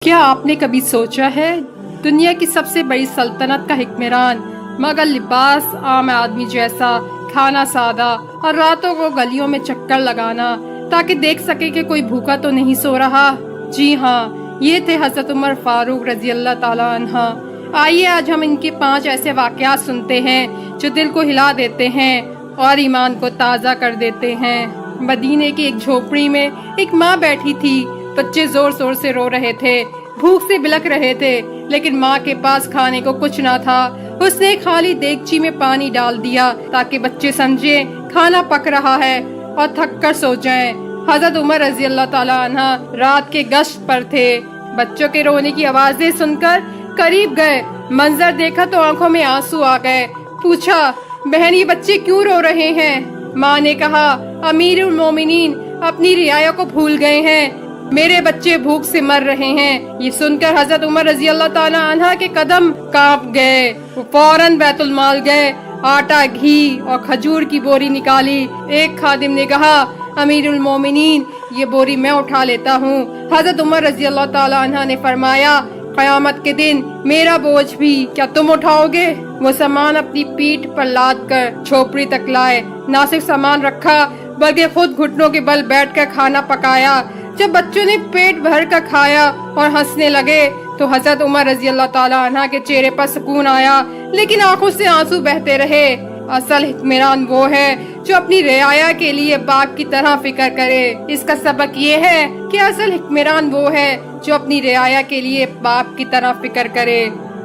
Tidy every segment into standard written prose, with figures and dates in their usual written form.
کیا آپ نے کبھی سوچا ہے دنیا کی سب سے بڑی سلطنت کا حکمران مگر لباس عام آدمی جیسا، کھانا سادہ اور راتوں کو گلیوں میں چکر لگانا تاکہ دیکھ سکے کہ کوئی بھوکا تو نہیں سو رہا؟ جی ہاں، یہ تھے حضرت عمر فاروق رضی اللہ تعالیٰ عنہ۔ آئیے آج ہم ان کے 5 ایسے واقعات سنتے ہیں جو دل کو ہلا دیتے ہیں اور ایمان کو تازہ کر دیتے ہیں۔ مدینے کی ایک جھوپڑی میں ایک ماں بیٹھی تھی۔ بچے زور زور سے رو رہے تھے، بھوک سے بلک رہے تھے، لیکن ماں کے پاس کھانے کو کچھ نہ تھا۔ اس نے خالی دیگچی میں پانی ڈال دیا تاکہ بچے سمجھیں کھانا پک رہا ہے اور تھک کر سو جائیں۔ حضرت عمر رضی اللہ تعالیٰ عنہ رات کے گشت پر تھے۔ بچوں کے رونے کی آوازیں سن کر قریب گئے۔ منظر دیکھا تو آنکھوں میں آنسو آ گئے۔ پوچھا، بہن یہ بچے کیوں رو رہے ہیں؟ ماں نے کہا، امیر المومنین اپنی رعایا کو بھول گئے ہیں، میرے بچے بھوک سے مر رہے ہیں۔ یہ سن کر حضرت عمر رضی اللہ تعالیٰ عنہ کے قدم کانپ گئے۔ وہ فوراً بیت المال گئے، آٹا، گھی اور کھجور کی بوری نکالی۔ ایک خادم نے کہا، امیر المومنین یہ بوری میں اٹھا لیتا ہوں۔ حضرت عمر رضی اللہ تعالیٰ عنہ نے فرمایا، قیامت کے دن میرا بوجھ بھی کیا تم اٹھاؤ گے؟ وہ سامان اپنی پیٹھ پر لاد کر جھوپڑی تک لائے۔ نہ صرف سامان رکھا بلکہ خود گھٹنوں کے بل بیٹھ کر کھانا پکایا۔ جب بچوں نے پیٹ بھر کر کھایا اور ہنسنے لگے تو حضرت عمر رضی اللہ تعالیٰ عنہ کے چہرے پر سکون آیا، لیکن آنکھوں سے آنسو بہتے رہے۔ اصل حکمران وہ ہے جو اپنی رعایا کے لیے باغ کی طرح فکر کرے۔ اس کا سبق یہ ہے کہ اصل حکمران وہ ہے جو اپنی رعایا کے لیے باغ کی طرح فکر کرے۔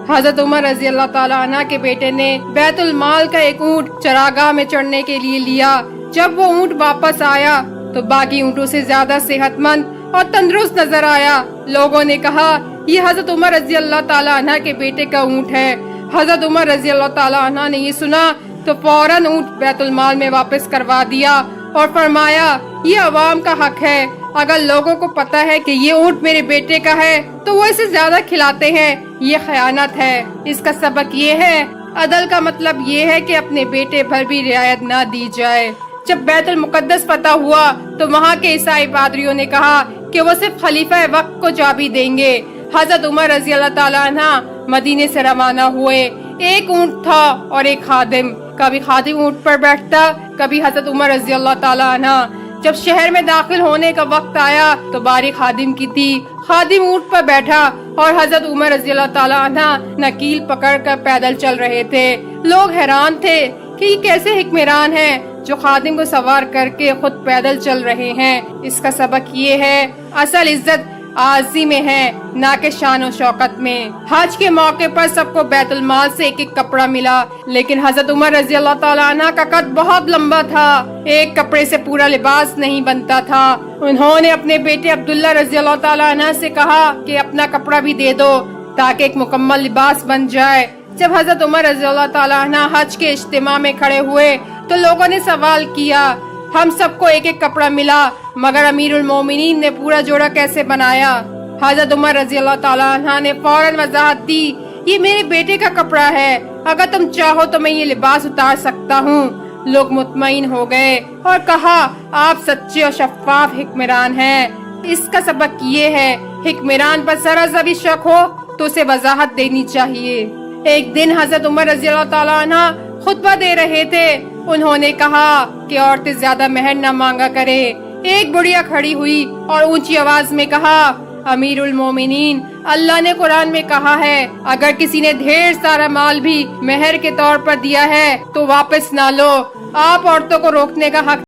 حضرت عمر رضی اللہ تعالیٰ عنہ کے بیٹے نے بیت المال کا ایک اونٹ چراگاہ میں چڑھنے کے لیے لیا۔ جب وہ اونٹ واپس آیا تو باقی اونٹوں سے زیادہ صحت مند اور تندرست نظر آیا۔ لوگوں نے کہا، یہ حضرت عمر رضی اللہ تعالیٰ عنہ کے بیٹے کا اونٹ ہے۔ حضرت عمر رضی اللہ تعالیٰ عنہ نے یہ سنا تو فوراً اونٹ بیت المال میں واپس کروا دیا اور فرمایا، یہ عوام کا حق ہے، اگر لوگوں کو پتا ہے کہ یہ اونٹ میرے بیٹے کا ہے تو وہ اسے زیادہ کھلاتے ہیں، یہ خیانت ہے۔ اس کا سبق یہ ہے، عدل کا مطلب یہ ہے کہ اپنے بیٹے پر بھی رعایت نہ دی جائے۔ جب بیت المقدس فتح ہوا تو وہاں کے عیسائی پادریوں نے کہا کہ وہ صرف خلیفہ وقت کو چابی دیں گے۔ حضرت عمر رضی اللہ تعالیٰ عنہ مدینے سے روانہ ہوئے۔ ایک اونٹ تھا اور ایک خادم۔ کبھی خادم اونٹ پر بیٹھتا، کبھی حضرت عمر رضی اللہ تعالیٰ عنہ۔ جب شہر میں داخل ہونے کا وقت آیا تو باری خادم کی تھی۔ خادم اونٹ پر بیٹھا اور حضرت عمر رضی اللہ تعالیٰ عنہ نکیل پکڑ کر پیدل چل رہے تھے۔ لوگ حیران تھے کہ یہ کیسے حکمران ہیں جو خادم کو سوار کر کے خود پیدل چل رہے ہیں۔ اس کا سبق یہ ہے، اصل عزت عاجزی میں ہے، نہ کہ شان و شوکت میں۔ حج کے موقع پر سب کو بیت المال سے ایک ایک کپڑا ملا، لیکن حضرت عمر رضی اللہ تعالیٰ عنہ کا قد بہت لمبا تھا، ایک کپڑے سے پورا لباس نہیں بنتا تھا۔ انہوں نے اپنے بیٹے عبداللہ رضی اللہ تعالیٰ عنہ سے کہا کہ اپنا کپڑا بھی دے دو تاکہ ایک مکمل لباس بن جائے۔ جب حضرت عمر رضی اللہ تعالیٰ عنہ حج کے اجتماع میں کھڑے ہوئے تو لوگوں نے سوال کیا، ہم سب کو ایک ایک کپڑا ملا مگر امیر المومنین نے پورا جوڑا کیسے بنایا؟ حضرت عمر رضی اللہ تعالیٰ عنہ نے فوراً وضاحت دی، یہ میرے بیٹے کا کپڑا ہے، اگر تم چاہو تو میں یہ لباس اتار سکتا ہوں۔ لوگ مطمئن ہو گئے اور کہا، آپ سچے اور شفاف حکمران ہیں۔ اس کا سبق یہ ہے، حکمران پر ذرا سا بھی شک ہو تو اسے وضاحت دینی چاہیے۔ ایک دن حضرت عمر رضی اللہ تعالیٰ عنہ خطبہ دے رہے تھے۔ انہوں نے کہا کہ عورتیں زیادہ مہر نہ مانگا کریں۔ ایک بڑھیا کھڑی ہوئی اور اونچی آواز میں کہا، امیر المومنین، اللہ نے قرآن میں کہا ہے، اگر کسی نے ڈھیر سارا مال بھی مہر کے طور پر دیا ہے تو واپس نہ لو۔ آپ عورتوں کو روکنے کا حق